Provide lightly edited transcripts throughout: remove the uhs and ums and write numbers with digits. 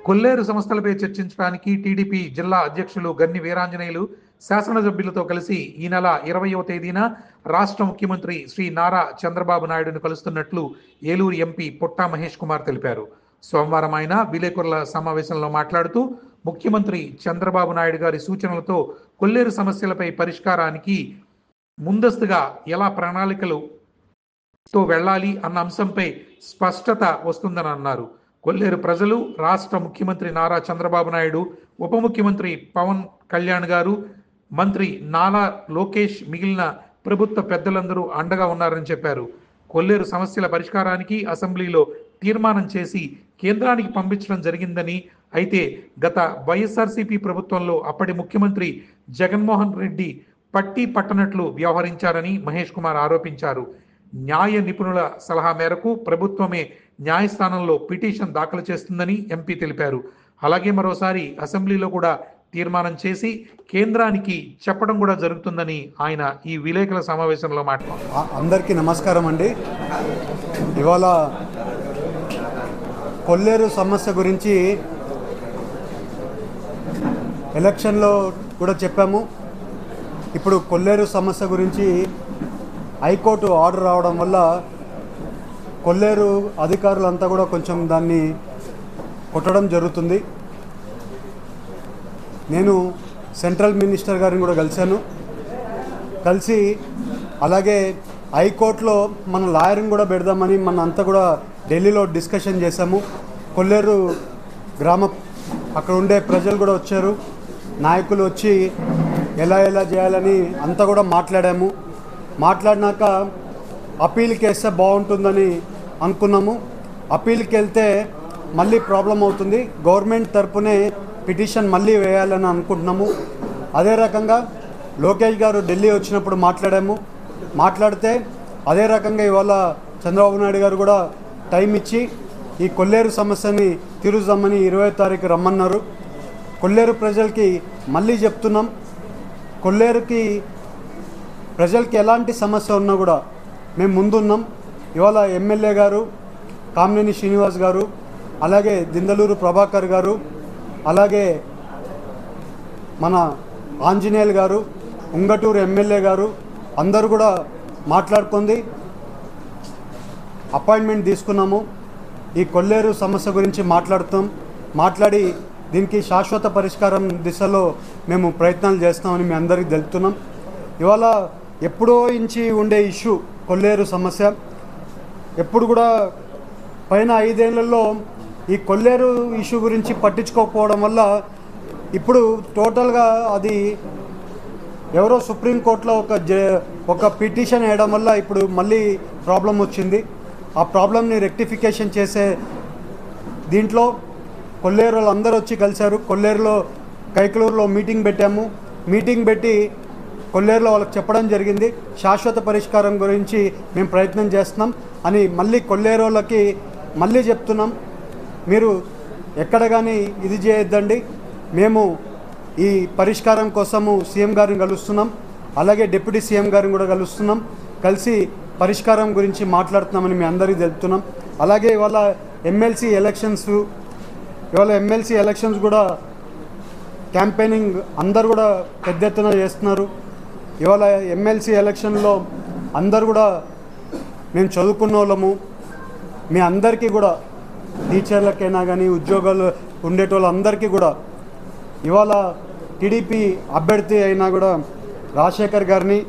కొల్లేరు సంస్థలపై చర్చించడానికి టీడీపీ జిల్లా అధ్యక్షులు గన్ని వీరాంజనేయులు శాసనసభ్యులతో కలిసి ఈ నెల 20వ తేదీన రాష్ట్ర ముఖ్యమంత్రి శ్రీ నారా చంద్రబాబు నాయుడును కలుస్తున్నట్లు ఏలూరు ఎంపీ పుట్టా మహేష్ కుమార్ తెలిపారు. సోమవారం ఆయన విలేకరుల సమావేశంలో మాట్లాడుతూ ముఖ్యమంత్రి చంద్రబాబు నాయుడు గారి సూచనలతో కొల్లేరు సమస్యలపై పరిష్కారానికి ముందస్తుగా ఎలా ప్రణాళికలతో వెళ్ళాలి అన్న అంశంపై స్పష్టత వస్తుందని అన్నారు. కొల్లేరు ప్రజలు, రాష్ట్ర ముఖ్యమంత్రి నారా చంద్రబాబు నాయుడు, ఉప ముఖ్యమంత్రి పవన్ కళ్యాణ్ గారు, మంత్రి నారా లోకేష్, మిగిలిన ప్రభుత్వ పెద్దలందరూ అండగా ఉన్నారని చెప్పారు. కొల్లేరు సమస్యల పరిష్కారానికి అసెంబ్లీలో తీర్మానం చేసి కేంద్రానికి పంపించడం జరిగిందని, అయితే గత వైఎస్ఆర్సీపీ ప్రభుత్వంలో అప్పటి ముఖ్యమంత్రి జగన్మోహన్ రెడ్డి పట్టనట్లు వ్యవహరించారని మహేష్ కుమార్ ఆరోపించారు. న్యాయ నిపుణుల సలహా మేరకు ప్రభుత్వమే న్యాయస్థానంలో పిటిషన్ దాఖలు చేస్తుందని ఎంపీ తెలిపారు. అలాగే మరోసారి అసెంబ్లీలో కూడా తీర్మానం చేసి కేంద్రానికి చెప్పడం కూడా జరుగుతుందని ఆయన ఈ విలేకరుల సమావేశంలో మాట్లాడారు. అందరికీ నమస్కారం అండి. ఇవాళ కొల్లేరు సమస్య గురించి ఎలక్షన్లో కూడా చెప్పాము. ఇప్పుడు కొల్లేరు సమస్య గురించి హైకోర్టు ఆర్డర్ రావడం వల్ల కొల్లేరు అధికారులంతా కూడా కొంచెం దాన్ని కొట్టడం జరుగుతుంది. నేను సెంట్రల్ మినిస్టర్ గారిని కూడా కలిసి అలాగే హైకోర్టులో మన లాయర్ని కూడా పెడదామని అంతా కూడా ఢిల్లీలో డిస్కషన్ చేశాము. కొల్లేరు అక్కడ ఉండే ప్రజలు కూడా వచ్చారు, నాయకులు వచ్చి ఎలా చేయాలని అంతా కూడా మాట్లాడినాక అప్పీల్కి వేస్తే బాగుంటుందని అనుకున్నాము. అప్పీల్కి వెళ్తే మళ్ళీ ప్రాబ్లం అవుతుంది. గవర్నమెంట్ తరపునే పిటిషన్ మళ్ళీ వేయాలని అనుకుంటున్నాము. అదే రకంగా లోకేష్ గారు ఢిల్లీ వచ్చినప్పుడు మాట్లాడితే అదే రకంగా ఇవాళ చంద్రబాబు నాయుడు గారు కూడా టైం ఇచ్చి ఈ కొల్లేరు సమస్యని తీరుద్దామని 20వ తారీఖు రమ్మన్నారు. కొల్లేరు ప్రజలకి మళ్ళీ చెప్తున్నాం, కొల్లేరుకి ప్రజలకి ఎలాంటి సమస్య ఉన్నా కూడా మేము ముందున్నాం. ఇవాళ ఎమ్మెల్యే గారు కామినేని శ్రీనివాస్ గారు, అలాగే దిందలూరు ప్రభాకర్ గారు, అలాగే మన ఆంజనేయులు గారు, ఉంగటూరు ఎమ్మెల్యే గారు అందరూ కూడా మాట్లాడుకుంది అపాయింట్మెంట్ తీసుకున్నాము. ఈ కొల్లేరు సమస్య గురించి మాట్లాడి దీనికి శాశ్వత పరిష్కారం దిశలో మేము ప్రయత్నాలు చేస్తామని మీ అందరికీ తెలుపుతున్నాం. ఇవాళ ఎప్పుడో ఇంచి ఉండే ఇష్యూ కొల్లేరు సమస్య. ఎప్పుడు కూడా పైన 5 ఏళ్లలో ఈ కొల్లేరు ఇష్యూ గురించి పట్టించుకోకపోవడం వల్ల ఇప్పుడు టోటల్గా అది ఎవరో సుప్రీంకోర్టులో ఒక పిటిషన్ వేయడం వల్ల ఇప్పుడు మళ్ళీ ప్రాబ్లం వచ్చింది. ఆ ప్రాబ్లంని రెక్టిఫికేషన్ చేసే దీంట్లో కొల్లేరు వాళ్ళు అందరూ వచ్చి కలిశారు. కొల్లేరులో కైకలూరులో మీటింగ్ పెట్టి కొల్లేరులో వాళ్ళకి చెప్పడం జరిగింది. శాశ్వత పరిష్కారం గురించి మేము ప్రయత్నం చేస్తున్నాం అని మళ్ళీ కొల్లేరు వాళ్ళకి మళ్ళీ చెప్తున్నాం. మీరు ఎక్కడ కానీ ఇది చేయొద్దండి, మేము ఈ పరిష్కారం కోసము సీఎం గారిని కలుస్తున్నాం, అలాగే డిప్యూటీ సీఎం గారిని కూడా కలిసి పరిష్కారం గురించి మాట్లాడుతున్నామని మీ అందరికీ తెలుపుతున్నాం. అలాగే ఇవాళ ఎమ్మెల్సీ ఎలక్షన్స్ కూడా క్యాంపెయినింగ్ అందరు కూడా పెద్ద ఎత్తున చేస్తున్నారు. ఇవాళ ఎమ్మెల్సీ ఎలక్షన్లో అందరు కూడా మేము చదువుకున్న వాళ్ళము, మీ అందరికీ కూడా టీచర్లకైనా కానీ ఉద్యోగాలు ఉండేటోళ్ళందరికీ కూడా ఇవాళ టీడీపీ అభ్యర్థి అయినా కూడా రాజశేఖర్ గారిని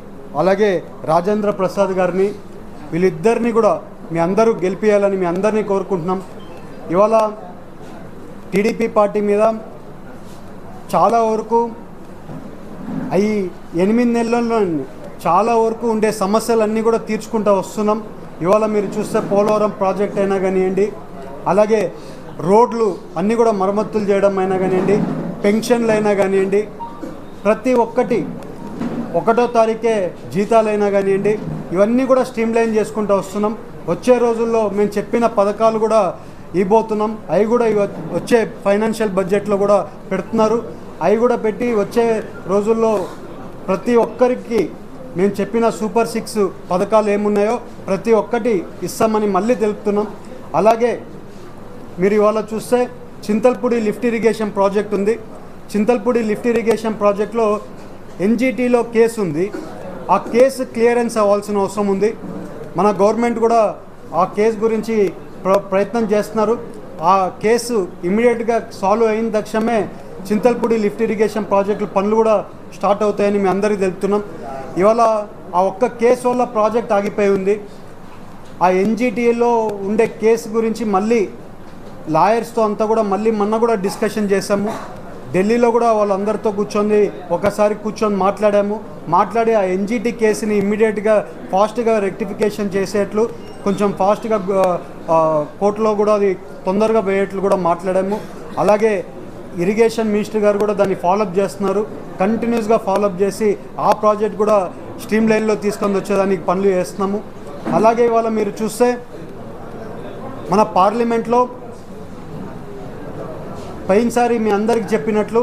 అలాగే రాజేంద్ర ప్రసాద్ గారిని వీళ్ళిద్దరిని కూడా మీ అందరూ గెలిపియాలని మీ అందరినీ కోరుకుంటున్నాం. ఇవాళ టీడీపీ పార్టీ మీద చాలా వరకు ఈ 8 నెలల్లో చాలా వరకు ఉండే సమస్యలన్నీ కూడా తీర్చుకుంటూ వస్తున్నాం. ఇవాళ మీరు చూస్తే పోలవరం ప్రాజెక్ట్ అయినా కానివ్వండి, అలాగే రోడ్లు అన్నీ కూడా మరమ్మతులు చేయడం అయినా కానివ్వండి, పెన్షన్లు అయినా కానివ్వండి, ప్రతి ఒక్కటి 1వ తారీఖే జీతాలైనా కానివ్వండి, ఇవన్నీ కూడా స్ట్రీమ్లైన్ చేసుకుంటూ వస్తున్నాం. వచ్చే రోజుల్లో మేము చెప్పిన పథకాలు కూడా ఇవ్వబోతున్నాం. అవి కూడా వచ్చే ఫైనాన్షియల్ బడ్జెట్లో కూడా పెడుతున్నారు. అవి కూడా పెట్టి వచ్చే రోజుల్లో ప్రతి ఒక్కరికి మేము చెప్పిన సూపర్ 6 పథకాలు ఏమున్నాయో ప్రతి ఒక్కటి ఇస్తామని మళ్ళీ తెలుపుతున్నాం. అలాగే మీరు ఇవాళ చూస్తే చింతల్పూడి లిఫ్ట్ ఇరిగేషన్ ప్రాజెక్ట్ ఉంది. చింతల్పూడి లిఫ్ట్ ఇరిగేషన్ ప్రాజెక్ట్లో ఎన్జిటీలో కేసు ఉంది. ఆ కేసు క్లియరెన్స్ అవ్వాల్సిన అవసరం ఉంది. మన గవర్నమెంట్ కూడా ఆ కేసు గురించి ప్రయత్నం చేస్తున్నారు. ఆ కేసు ఇమ్మీడియట్గా సాల్వ్ అయిన తక్షణమే చింతల్పూడి లిఫ్ట్ ఇరిగేషన్ ప్రాజెక్టుల పనులు కూడా స్టార్ట్ అవుతాయని మీ అందరికీ తెలుపుతున్నాం. ఇవాళ ఆ ఒక్క కేసు వల్ల ప్రాజెక్ట్ ఆగిపోయి ఉంది. ఆ ఎన్జిటిలో ఉండే కేసు గురించి మళ్ళీ లాయర్స్తో అంతా కూడా మళ్ళీ మొన్న కూడా డిస్కషన్ చేశాము. ఢిల్లీలో కూడా వాళ్ళందరితో కూర్చొని మాట్లాడి ఆ ఎన్జిటి కేసుని ఇమ్మీడియట్గా ఫాస్ట్గా రెక్టిఫికేషన్ చేసేట్లు, కొంచెం ఫాస్ట్గా కోర్టులో కూడా అది తొందరగా పోయేట్లు కూడా మాట్లాడాము. అలాగే ఇరిగేషన్ మినిస్టర్ గారు కూడా దాన్ని ఫాలోఅప్ చేస్తున్నారు. కంటిన్యూస్గా ఫాలోఅప్ చేసి ఆ ప్రాజెక్ట్ కూడా స్ట్రీమ్ లైన్లో తీసుకొని వచ్చేదానికి పనులు చేస్తున్నాము. అలాగే ఇవాళ మీరు చూస్తే మన పార్లమెంట్లో పోయినసారి మీ అందరికీ చెప్పినట్లు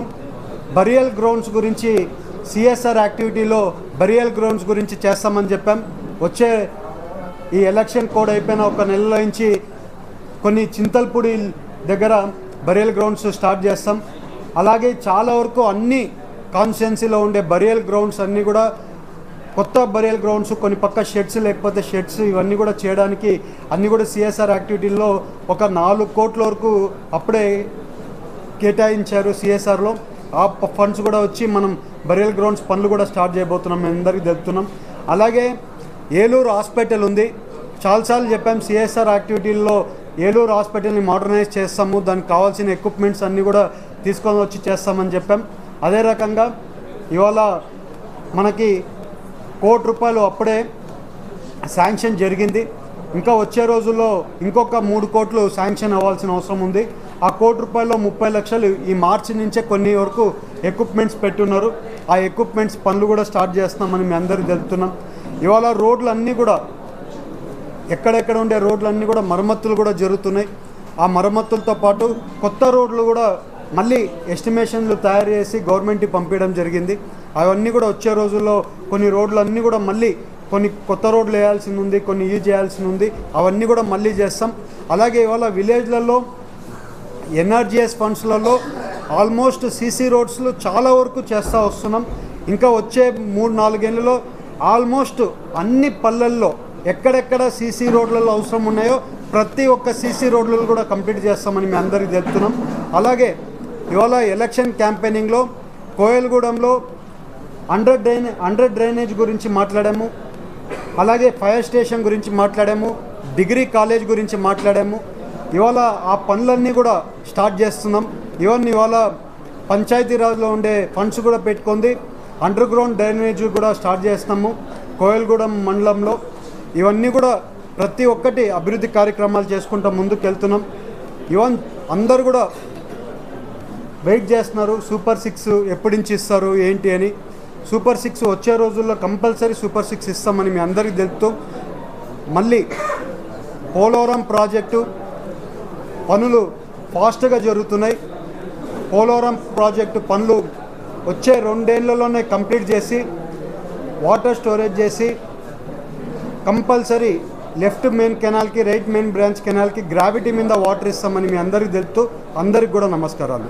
బరియల్ గ్రౌండ్స్ గురించి సిఎస్ఆర్ యాక్టివిటీలో బరియల్ గ్రౌండ్స్ గురించి చేస్తామని చెప్పాం. వచ్చే ఈ ఎలక్షన్ కోడ్ అయిపోయిన ఒక నెలలో నుంచి కొన్ని చింతల్పూడి దగ్గర బరియల్ గ్రౌండ్స్ స్టార్ట్ చేస్తాం. అలాగే చాలా వరకు అన్ని కాన్స్టిట్యున్సీలో ఉండే బరియల్ గ్రౌండ్స్ అన్నీ కూడా కొత్త బరియల్ గ్రౌండ్స్, కొన్ని పక్క షెడ్స్ లేకపోతే షెడ్స్ ఇవన్నీ కూడా చేయడానికి అన్నీ కూడా సిఎస్ఆర్ యాక్టివిటీల్లో ఒక 4 కోట్ల వరకు అప్పుడే కేటాయించారు సిఎస్ఆర్లో. ఆ ఫండ్స్ కూడా వచ్చి మనం బరియల్ గ్రౌండ్స్ పనులు కూడా స్టార్ట్ చేయబోతున్నాం, మేము అందరికీ తెలుపుతున్నాం. అలాగే ఏలూరు హాస్పిటల్ ఉంది. చాలాసార్లు చెప్పాం సిఎస్ఆర్ యాక్టివిటీల్లో ఏలూరు హాస్పిటల్ని మోడర్నైజ్ చేస్తాము, దానికి కావాల్సిన ఎక్విప్మెంట్స్ అన్నీ కూడా తీసుకొని వచ్చి చేస్తామని చెప్పాం. అదే రకంగా ఇవాళ మనకి ₹1 కోటి అప్పుడే శాంక్షన్ జరిగింది. ఇంకా వచ్చే రోజుల్లో ఇంకొక 3 కోట్లు శాంక్షన్ అవ్వాల్సిన అవసరం ఉంది. ఆ ₹1 కోటిలో 30 లక్షలు ఈ మార్చి నుంచే కొన్ని వరకు ఎక్విప్మెంట్స్ పెట్టున్నారు. ఆ ఎక్విప్మెంట్స్ పనులు కూడా స్టార్ట్ చేస్తున్నామని మీ అందరికీ తెలుపుతున్నాం. ఇవాళ రోడ్లన్నీ కూడా ఎక్కడెక్కడ ఉండే రోడ్లన్నీ కూడా మరమ్మతులు కూడా జరుగుతున్నాయి. ఆ మరమ్మతులతో పాటు కొత్త రోడ్లు కూడా మళ్ళీ ఎస్టిమేషన్లు తయారు చేసి గవర్నమెంట్కి పంపించడం జరిగింది. అవన్నీ కూడా వచ్చే రోజుల్లో కొన్ని రోడ్లన్నీ కూడా మళ్ళీ కొన్ని కొత్త రోడ్లు వేయాల్సి ఉంది, కొన్ని యూజ్ చేయాల్సి ఉంది, అవన్నీ కూడా మళ్ళీ చేస్తాం. అలాగే ఇవాళ విలేజ్లలో ఎన్ఆర్జీఎస్ ఫండ్స్లలో ఆల్మోస్ట్ సీసీ రోడ్స్లు చాలా వరకు చేస్తూ వస్తున్నాం. ఇంకా వచ్చే 3-4 ఏళ్ళలో ఆల్మోస్ట్ అన్ని పల్లెల్లో ఎక్కడెక్కడ సీసీ రోడ్లలో అవసరం ఉన్నాయో ప్రతి ఒక్క సీసీ రోడ్లను కూడా కంప్లీట్ చేస్తామని మీ అందరికీ తెలుపుతున్నాం. అలాగే ఇవాళ ఎలక్షన్ క్యాంపెయినింగ్లో కోయలగూడెంలో అండర్ డ్రైనేజ్ గురించి మాట్లాడాము. అలాగే ఫైర్ స్టేషన్ గురించి మాట్లాడాము, డిగ్రీ కాలేజ్ గురించి మాట్లాడాము. ఇవాళ ఆ పనులన్నీ కూడా స్టార్ట్ చేస్తున్నాం. ఇవాళ పంచాయతీరాజ్లో ఉండే ఫండ్స్ కూడా పెట్టుకుంది అండర్ గ్రౌండ్ డ్రైనేజ్ కూడా స్టార్ట్ చేస్తున్నాము కోయలగూడెం మండలంలో. ఇవన్నీ కూడా ప్రతి ఒక్కటి అభివృద్ధి కార్యక్రమాలు చేసుకుంటూ ముందుకు వెళ్తున్నాం. అందరూ కూడా వెయిట్ చేస్తున్నారు సూపర్ 6 ఎప్పటి నుంచి ఇస్తారు ఏంటి అని. సూపర్ 6 వచ్చే రోజుల్లో కంపల్సరీ సూపర్ 6 ఇస్తామని మీ అందరికీ తెలుపుతూ, మళ్ళీ పోలవరం ప్రాజెక్టు పనులు ఫాస్ట్గా జరుగుతున్నాయి. పోలవరం ప్రాజెక్టు పనులు వచ్చే 2 ఏళ్లలోనే కంప్లీట్ చేసి వాటర్ స్టోరేజ్ చేసి కంపల్సరీ లెఫ్ట్ మెయిన్ కెనాల్కి, రైట్ మెయిన్ బ్రాంచ్ కెనాల్కి గ్రావిటీ మీద వాటర్ ఇస్తామని మీ అందరికీ తెలుపుతూ అందరికి కూడా నమస్కారాలు.